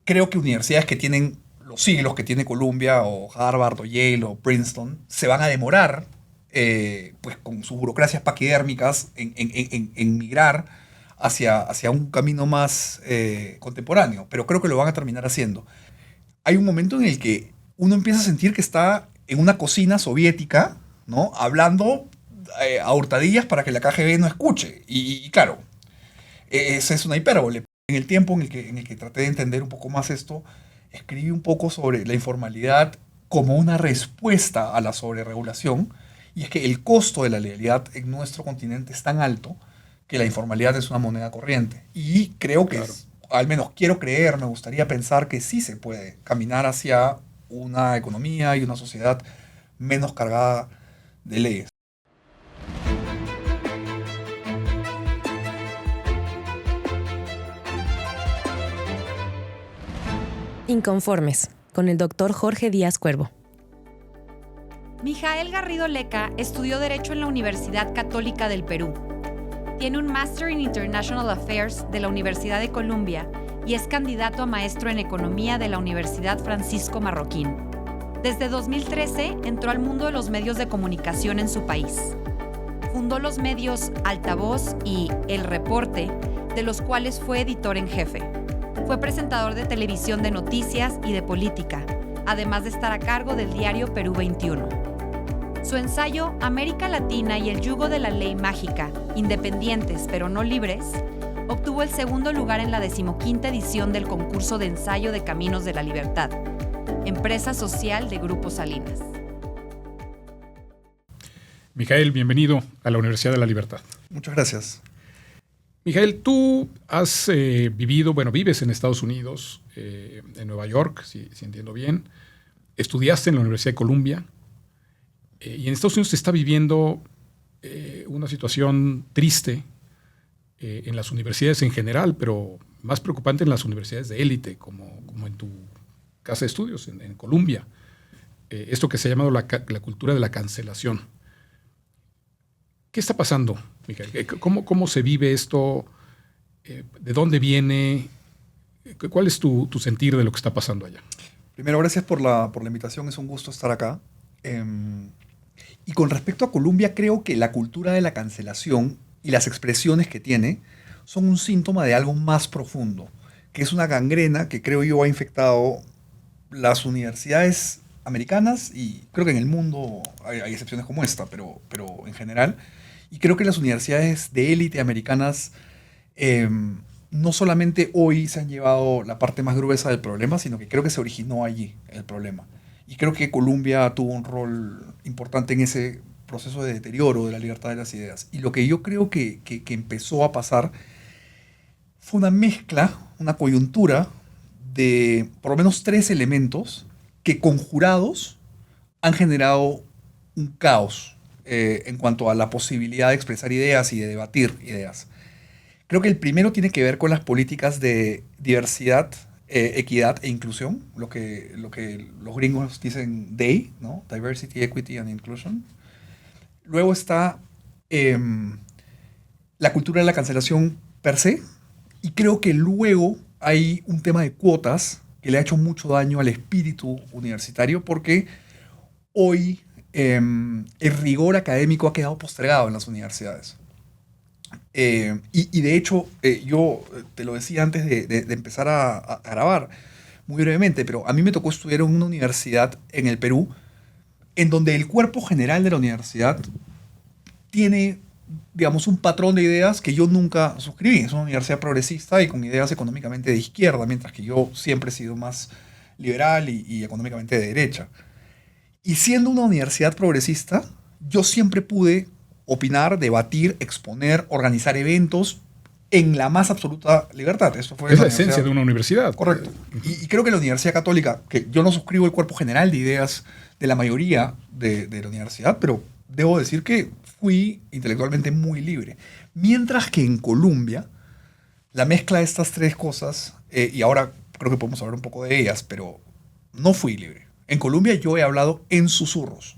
creo que universidades que tienen los siglos que tiene Columbia o Harvard o Yale o Princeton se van a demorar, pues con sus burocracias paquidérmicas, en migrar hacia un camino más contemporáneo, pero creo que lo van a terminar haciendo. Hay un momento en el que uno empieza a sentir que está en una cocina soviética, ¿no? Hablando a hurtadillas para que la KGB no escuche. Y claro, esa es una hipérbole. En el tiempo en el que traté de entender un poco más esto, escribí un poco sobre la informalidad como una respuesta a la sobreregulación, y es que el costo de la legalidad en nuestro continente es tan alto que la informalidad es una moneda corriente. Y creo que, Claro. al menos quiero creer, me gustaría pensar que sí se puede caminar hacia una economía y una sociedad menos cargada de leyes. Inconformes, con el doctor Jorge Díaz Cuervo. Mijael Garrido Leca estudió Derecho en la Universidad Católica del Perú. Tiene un Master in International Affairs de la Universidad de Columbia y es candidato a maestro en Economía de la Universidad Francisco Marroquín. Desde 2013 entró al mundo de los medios de comunicación en su país. Fundó los medios Altavoz y El Reporte, de los cuales fue editor en jefe. Fue presentador de televisión de noticias y de política, además de estar a cargo del diario Perú 21. Su ensayo América Latina y el yugo de la ley mágica, independientes pero no libres, obtuvo el segundo lugar en la 15ª edición del concurso de ensayo de Caminos de la Libertad, empresa social de Grupo Salinas. Mijael, bienvenido a la Universidad de la Libertad. Muchas gracias. Mijael, tú has vives en Estados Unidos, en Nueva York, si entiendo bien. Estudiaste en la Universidad de Columbia. Y en Estados Unidos se está viviendo una situación triste en las universidades en general, pero más preocupante en las universidades de élite, como en tu casa de estudios, en Columbia. Esto que se ha llamado la cultura de la cancelación. ¿Qué está pasando, Mijael? ¿Cómo se vive esto? ¿De dónde viene? ¿Cuál es tu sentir de lo que está pasando allá? Primero, gracias por la invitación. Es un gusto estar acá. Y con respecto a Colombia, creo que la cultura de la cancelación y las expresiones que tiene son un síntoma de algo más profundo, que es una gangrena que creo yo ha infectado las universidades americanas, y creo que en el mundo hay excepciones como esta, pero en general. Y creo que las universidades de élite americanas no solamente hoy se han llevado la parte más gruesa del problema, sino que creo que se originó allí el problema. Y creo que Columbia tuvo un rol importante en ese proceso de deterioro de la libertad de las ideas. Y lo que yo creo que empezó a pasar fue una mezcla, una coyuntura de por lo menos 3 elementos que conjurados han generado un caos en cuanto a la posibilidad de expresar ideas y de debatir ideas. Creo que el primero tiene que ver con las políticas de diversidad, equidad e inclusión, lo que los gringos dicen DEI, ¿no? Diversity, Equity and Inclusion. Luego está la cultura de la cancelación per se, y creo que luego hay un tema de cuotas que le ha hecho mucho daño al espíritu universitario, porque hoy el rigor académico ha quedado postergado en las universidades. Y de hecho, yo te lo decía antes de empezar a grabar, muy brevemente, pero a mí me tocó estudiar en una universidad en el Perú, en donde el cuerpo general de la universidad tiene, digamos, un patrón de ideas que yo nunca suscribí. Es una universidad progresista y con ideas económicamente de izquierda, mientras que yo siempre he sido más liberal y económicamente de derecha. Y siendo una universidad progresista, yo siempre pude opinar, debatir, exponer, organizar eventos en la más absoluta libertad. Esto fue Es la esencia de una universidad. Correcto. Y creo que la Universidad Católica, que yo no suscribo el cuerpo general de ideas de la mayoría de la universidad, pero debo decir que fui intelectualmente muy libre. Mientras que en Colombia, la mezcla de estas 3 cosas, y ahora creo que podemos hablar un poco de ellas, pero no fui libre. En Colombia yo he hablado en susurros.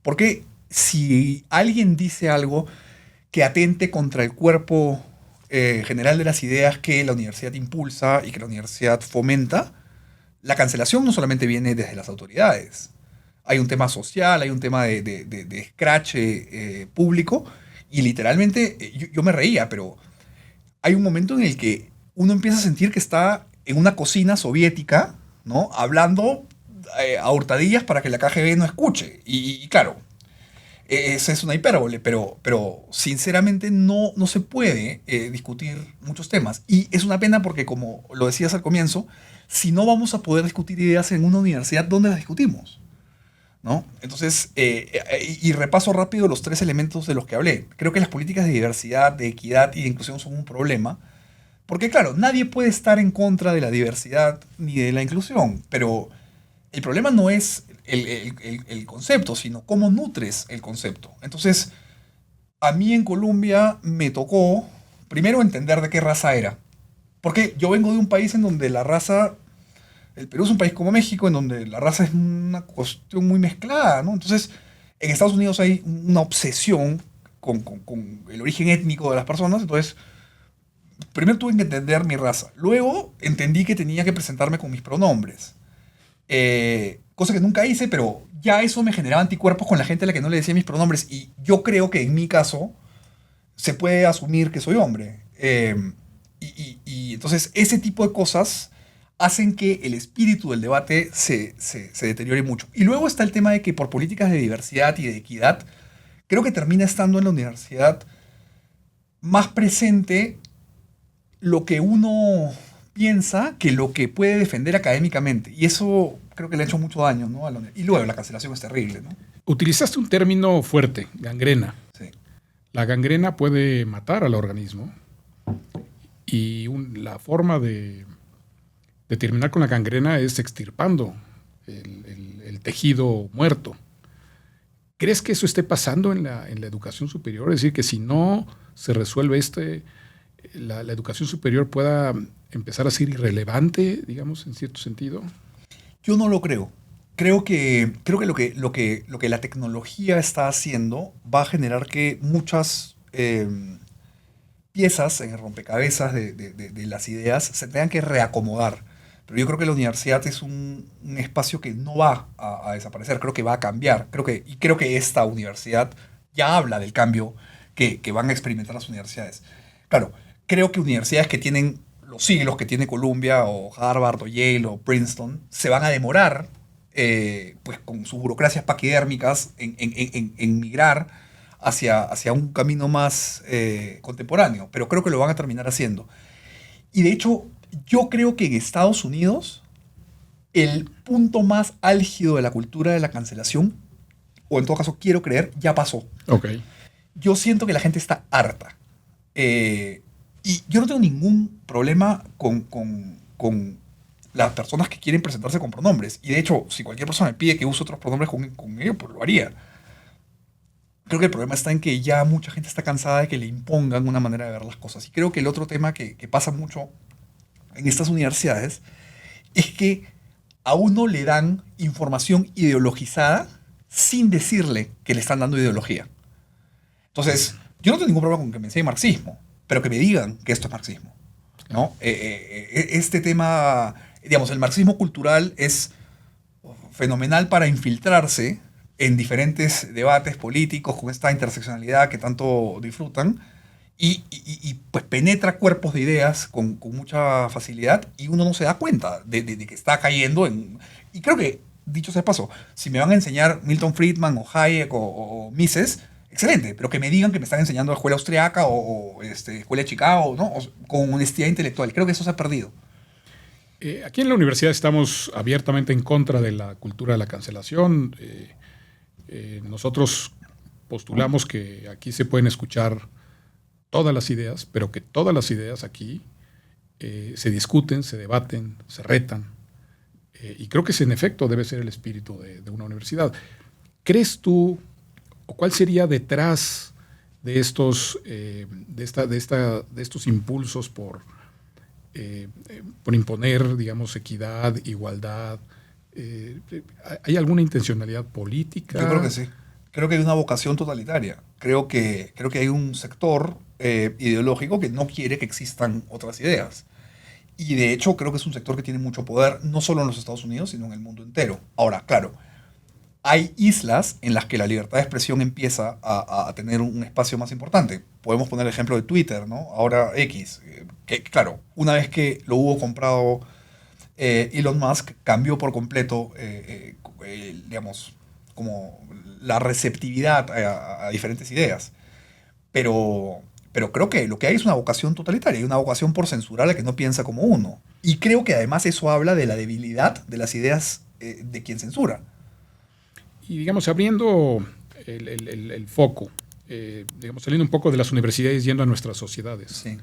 Porque si alguien dice algo que atente contra el cuerpo general de las ideas que la universidad impulsa y que la universidad fomenta, la cancelación no solamente viene desde las autoridades. Hay un tema social, hay un tema de escrache público, y literalmente yo me reía, pero hay un momento en el que uno empieza a sentir que está en una cocina soviética, ¿no? Hablando a hurtadillas para que la KGB no escuche. Y claro, esa es una hipérbole, pero sinceramente no se puede discutir muchos temas. Y es una pena porque, como lo decías al comienzo, si no vamos a poder discutir ideas en una universidad, ¿dónde las discutimos? ¿No? Entonces, y repaso rápido los 3 elementos de los que hablé. Creo que las políticas de diversidad, de equidad y de inclusión son un problema. Porque claro, nadie puede estar en contra de la diversidad ni de la inclusión, pero el problema no es el concepto, sino cómo nutres el concepto. Entonces, a mí en Colombia me tocó primero entender de qué raza era. Porque yo vengo de un país en donde la raza, el Perú es un país como México, en donde la raza es una cuestión muy mezclada, ¿no? Entonces, en Estados Unidos hay una obsesión con el origen étnico de las personas. Entonces, primero tuve que entender mi raza. Luego entendí que tenía que presentarme con mis pronombres. Cosa que nunca hice, pero ya eso me generaba anticuerpos con la gente a la que no le decía mis pronombres. Y yo creo que en mi caso se puede asumir que soy hombre. Y entonces ese tipo de cosas hacen que el espíritu del debate se deteriore mucho. Y luego está el tema de que por políticas de diversidad y de equidad, creo que termina estando en la universidad más presente lo que uno piensa que lo que puede defender académicamente. Y eso creo que le ha hecho mucho daño, ¿no? Y luego la cancelación es terrible, ¿no? Utilizaste un término fuerte, gangrena. Sí. La gangrena puede matar al organismo y la forma de terminar con la gangrena es extirpando el tejido muerto. ¿Crees que eso esté pasando en la educación superior? Es decir, que si no se resuelve la educación superior pueda empezar a ser irrelevante, digamos, en cierto sentido. Yo no lo creo. Creo que lo que la tecnología está haciendo va a generar que muchas piezas en el rompecabezas de las ideas se tengan que reacomodar. Pero yo creo que la universidad es un espacio que no va a desaparecer, creo que va a cambiar. Creo que esta universidad ya habla del cambio que van a experimentar las universidades. Claro, creo que universidades que tienen los siglos que tiene Columbia o Harvard o Yale o Princeton se van a demorar pues con sus burocracias paquidérmicas en migrar hacia un camino más contemporáneo, pero creo que lo van a terminar haciendo. Y de hecho, yo creo que en Estados Unidos el punto más álgido de la cultura de la cancelación, o en todo caso quiero creer, ya pasó. Okay. Yo siento que la gente está harta. Y yo no tengo ningún problema con las personas que quieren presentarse con pronombres. Y de hecho, si cualquier persona me pide que use otros pronombres con ellos, pues lo haría. Creo que el problema está en que ya mucha gente está cansada de que le impongan una manera de ver las cosas. Y creo que el otro tema que pasa mucho en estas universidades es que a uno le dan información ideologizada sin decirle que le están dando ideología. Entonces, yo no tengo ningún problema con que me enseñen marxismo, pero que me digan que esto es marxismo, ¿no? Este tema, digamos, el marxismo cultural es fenomenal para infiltrarse en diferentes debates políticos con esta interseccionalidad que tanto disfrutan y pues penetra cuerpos de ideas con mucha facilidad y uno no se da cuenta de que está cayendo en... Y creo que, dicho sea de paso, si me van a enseñar Milton Friedman o Hayek o Mises, excelente, pero que me digan que me están enseñando escuela austriaca o escuela de Chicago, ¿no? Con honestidad intelectual. Creo que eso se ha perdido. Aquí en la universidad estamos abiertamente en contra de la cultura de la cancelación. Nosotros postulamos que aquí se pueden escuchar todas las ideas, pero que todas las ideas aquí se discuten, se debaten, se retan. Y creo que ese en efecto debe ser el espíritu de una universidad. ¿Crees tú, o cuál sería detrás de estos, de estos impulsos por imponer, digamos, equidad, igualdad? ¿Hay alguna intencionalidad política? Yo creo que sí. Creo que hay una vocación totalitaria. Creo que hay un sector ideológico que no quiere que existan otras ideas. Y de hecho creo que es un sector que tiene mucho poder, no solo en los Estados Unidos, sino en el mundo entero. Ahora, claro, hay islas en las que la libertad de expresión empieza a tener un espacio más importante. Podemos poner el ejemplo de Twitter, ¿no? Ahora X. Que, claro, una vez que lo hubo comprado Elon Musk, cambió por completo, digamos, como la receptividad a diferentes ideas. Pero creo que lo que hay es una vocación totalitaria, hay una vocación por censurar a la que no piensa como uno. Y creo que además eso habla de la debilidad de las ideas de quien censura. Y digamos, abriendo el foco, digamos, saliendo un poco de las universidades yendo a nuestras sociedades. Sí.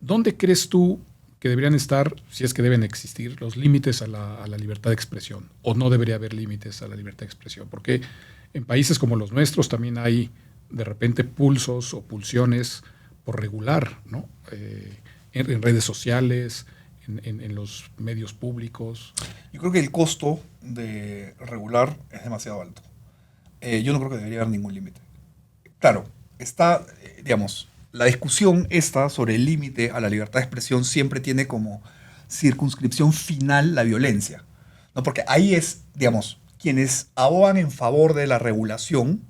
¿Dónde crees tú que deberían estar, si es que deben existir, los límites a la libertad de expresión? ¿O no debería haber límites a la libertad de expresión? Porque en países como los nuestros también hay de repente pulsos o pulsiones por regular, ¿no? En redes sociales, en los medios públicos. Yo creo que el costo de regular es demasiado alto. Yo no creo que debería haber ningún límite. Claro, está, digamos, la discusión esta sobre el límite a la libertad de expresión siempre tiene como circunscripción final la violencia, ¿no? Porque ahí es, digamos, quienes abogan en favor de la regulación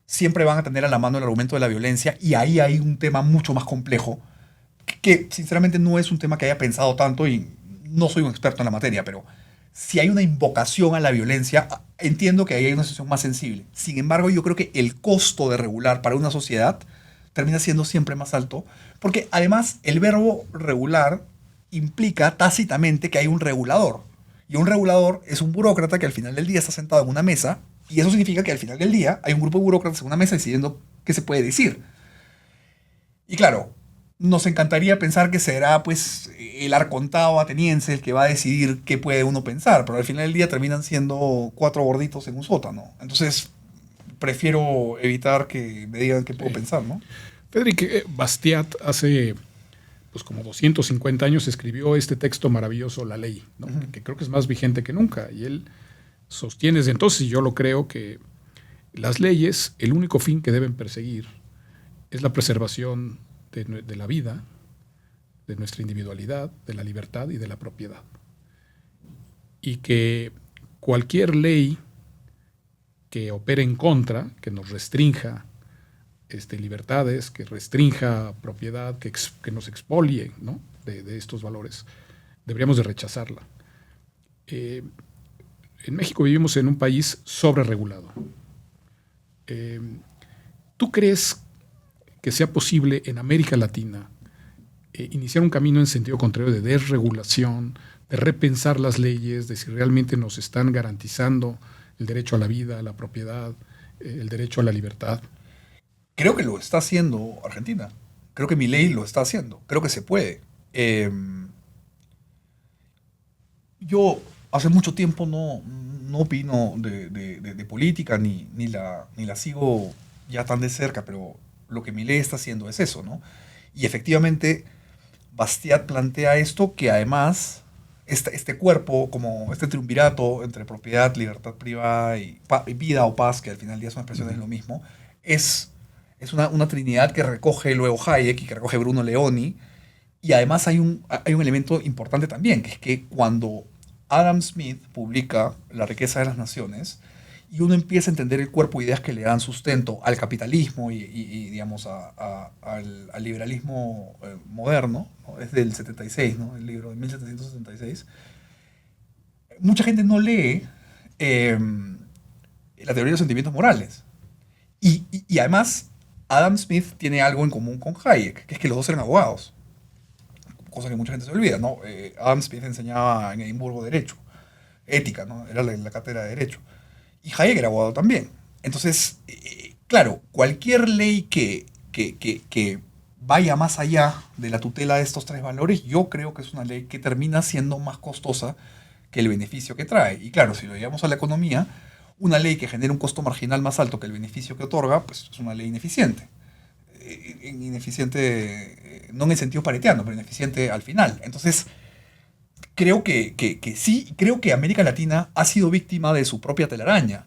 siempre van a tener a la mano el argumento de la violencia, y ahí hay un tema mucho más complejo que sinceramente no es un tema que haya pensado tanto y no soy un experto en la materia, pero si hay una invocación a la violencia, entiendo que ahí hay una situación más sensible. Sin embargo, yo creo que el costo de regular para una sociedad termina siendo siempre más alto, porque además el verbo regular implica tácitamente que hay un regulador. Y un regulador es un burócrata que al final del día está sentado en una mesa, y eso significa que al final del día hay un grupo de burócratas en una mesa decidiendo qué se puede decir. Y claro, nos encantaría pensar que será pues el arcontado ateniense el que va a decidir qué puede uno pensar, pero al final del día terminan siendo 4 gorditos en un sótano. Entonces, prefiero evitar que me digan qué puedo pensar, ¿no? Frédéric Bastiat hace pues como 250 años escribió este texto maravilloso, La Ley, ¿no? Que creo que es más vigente que nunca. Y él sostiene desde entonces, y yo lo creo, que las leyes, el único fin que deben perseguir es la preservación de la vida, de nuestra individualidad, de la libertad y de la propiedad. Y que cualquier ley que opere en contra, que nos restrinja libertades, que restrinja propiedad, que nos expolie, ¿no? de estos valores, deberíamos de rechazarla. En México vivimos en un país sobreregulado. ¿Tú crees que sea posible en América Latina iniciar un camino en sentido contrario de desregulación, de repensar las leyes, de si realmente nos están garantizando el derecho a la vida, a la propiedad, el derecho a la libertad? Creo que lo está haciendo Argentina. Creo que Milei lo está haciendo. Creo que se puede. Yo hace mucho tiempo no opino de política ni la sigo ya tan de cerca, pero lo que Milei está haciendo es eso, ¿no? Y efectivamente Bastiat plantea esto, que además este cuerpo, como este triunvirato entre propiedad, libertad privada y vida o paz, que al final del día son expresiones de lo mismo, es una trinidad que recoge luego Hayek y que recoge Bruno Leoni. Y además hay un elemento importante también, que es que cuando Adam Smith publica La riqueza de las naciones, y uno empieza a entender el cuerpo de ideas que le dan sustento al capitalismo y digamos, al liberalismo moderno, ¿no? Es del 76, ¿no? El libro de 1776. Mucha gente no lee la teoría de los sentimientos morales. Y además, Adam Smith tiene algo en común con Hayek, que es que los dos eran abogados. Cosa que mucha gente se olvida, ¿no? Adam Smith enseñaba en Edimburgo Derecho, ética, ¿no? Era la cátedra de Derecho. Y Hayek era abogado también. Entonces, claro, cualquier ley que vaya más allá de la tutela de estos 3 valores, yo creo que es una ley que termina siendo más costosa que el beneficio que trae. Y claro, si lo llevamos a la economía, una ley que genera un costo marginal más alto que el beneficio que otorga, pues es una ley ineficiente. Ineficiente, no en el sentido paretiano, pero ineficiente al final. Entonces, creo que sí, creo que América Latina ha sido víctima de su propia telaraña.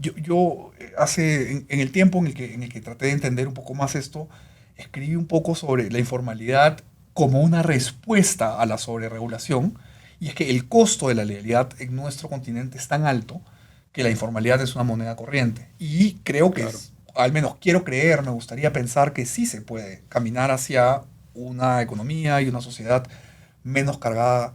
En el tiempo en el que traté de entender un poco más esto, escribí un poco sobre la informalidad como una respuesta a la sobreregulación, y es que el costo de la legalidad en nuestro continente es tan alto que la informalidad es una moneda corriente. Y creo que, Claro. al menos quiero creer, me gustaría pensar que sí se puede caminar hacia una economía y una sociedad menos cargada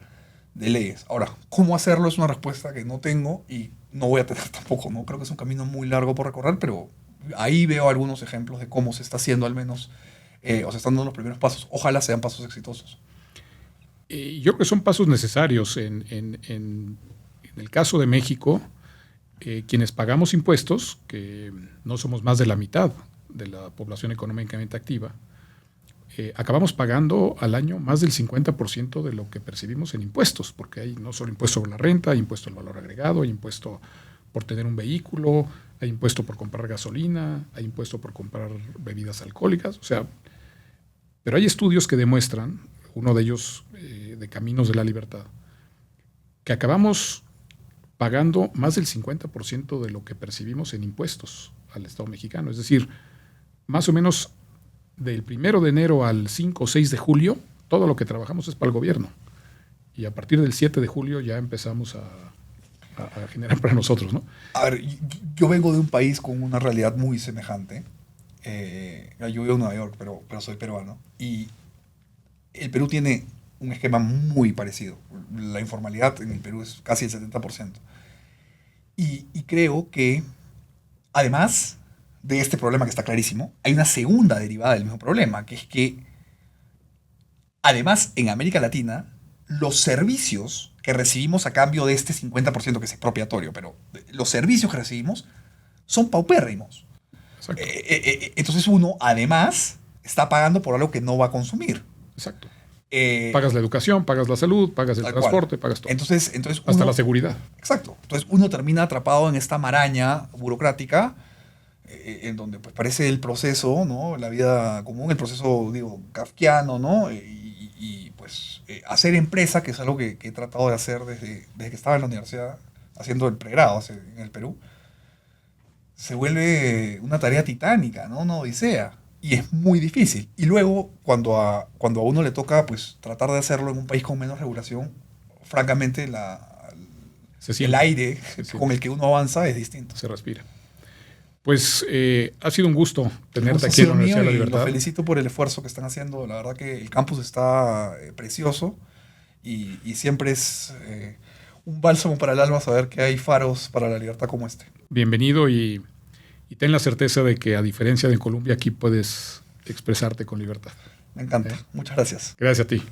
de leyes. Ahora, ¿cómo hacerlo? Es una respuesta que no tengo y no voy a tener tampoco, ¿no? Creo que es un camino muy largo por recorrer, pero ahí veo algunos ejemplos de cómo se está haciendo al menos, o se están dando los primeros pasos. Ojalá sean pasos exitosos. Yo creo que son pasos necesarios. En el caso de México, quienes pagamos impuestos, que no somos más de la mitad de la población económicamente activa, acabamos pagando al año más del 50% de lo que percibimos en impuestos, porque hay no solo impuesto sobre la renta, hay impuesto al valor agregado, hay impuesto por tener un vehículo, hay impuesto por comprar gasolina, hay impuesto por comprar bebidas alcohólicas, o sea, pero hay estudios que demuestran, uno de ellos de Caminos de la Libertad, que acabamos pagando más del 50% de lo que percibimos en impuestos al Estado mexicano. Es decir, más o menos del 1 de enero al 5 o 6 de julio, todo lo que trabajamos es para el gobierno. Y a partir del 7 de julio ya empezamos a generar para nosotros, ¿no? A ver, yo vengo de un país con una realidad muy semejante. Yo vivo en Nueva York, pero soy peruano. Y el Perú tiene un esquema muy parecido. La informalidad en el Perú es casi el 70%. Y creo que, además de este problema que está clarísimo, hay una segunda derivada del mismo problema, que es que, además, en América Latina, los servicios que recibimos a cambio de este 50% que es expropiatorio, pero los servicios que recibimos son paupérrimos. Exacto. Entonces uno, además, está pagando por algo que no va a consumir. Exacto. Eh, Pagas la educación, pagas la salud, pagas el Tal transporte, cual. pagas todo. Entonces Hasta uno, la seguridad. exacto. Entonces uno termina atrapado en esta maraña burocrática, en donde pues parece el proceso, ¿no? La vida común, el proceso, digo, kafkiano, ¿no? Pues hacer empresa, que es algo que he tratado de hacer desde que estaba en la universidad, haciendo el pregrado en el Perú, se vuelve una tarea titánica, ¿no? Una odisea. Y es muy difícil. Y luego, cuando a uno le toca pues, tratar de hacerlo en un país con menos regulación, francamente Se el siente. aire Se siente. con el que uno avanza es distinto. Se respira. Pues ha sido un gusto tenerte Gusto ha aquí en sido la Universidad de mío la y Libertad. los felicito por el esfuerzo que están haciendo. La verdad que el campus está precioso y siempre es un bálsamo para el alma saber que hay faros para la libertad como este. Bienvenido y ten la certeza de que, a diferencia de Colombia, aquí puedes expresarte con libertad. Me encanta. Muchas gracias. Gracias a ti.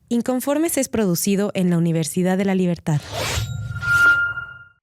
Inconformes es producido en la Universidad de la Libertad.